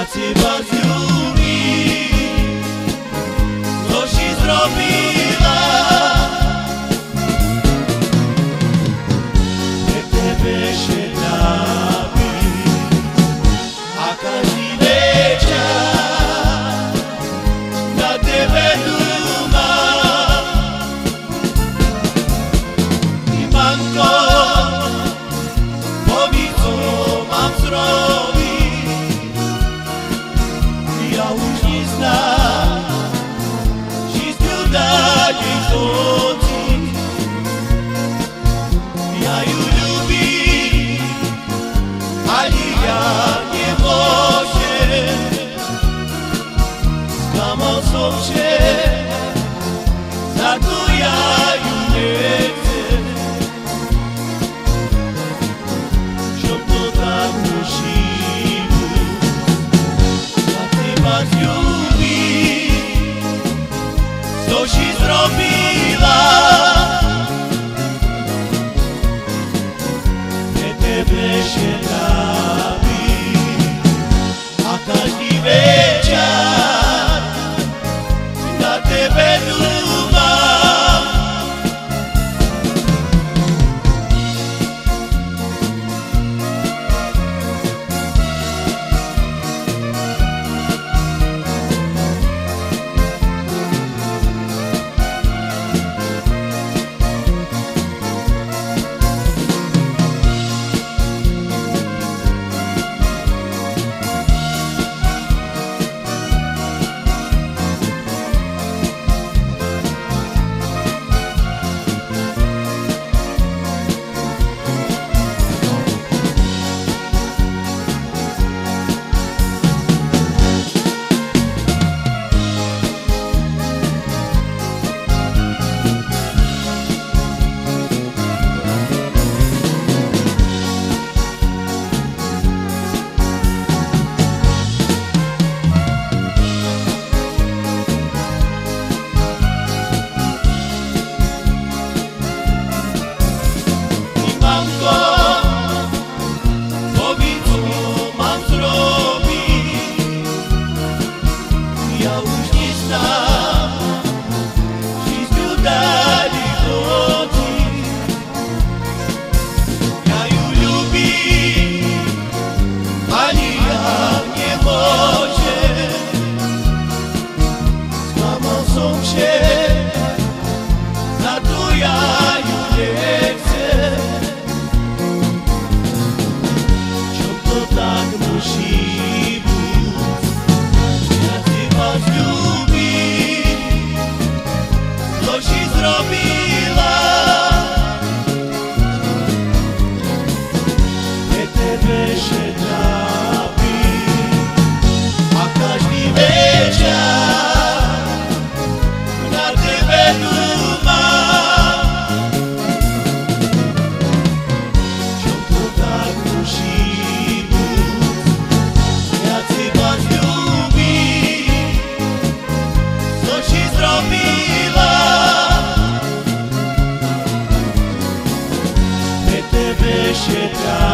Ci was ľúbim, to si zrobila. Pre tebe šetábim a každý večer na tebe dúmam. Imanko, povíď, co mám zrobiť. Ja už neznám čistú nádej v oči. Ja ju ľúbim, ani ja nemôžem. Sklamal som vše, za to ja ju nechcem. Čo to tak musí was ľúbim, to si zrobila. Pre tebe šetábim a každý večer na tebe dúmam. Świetla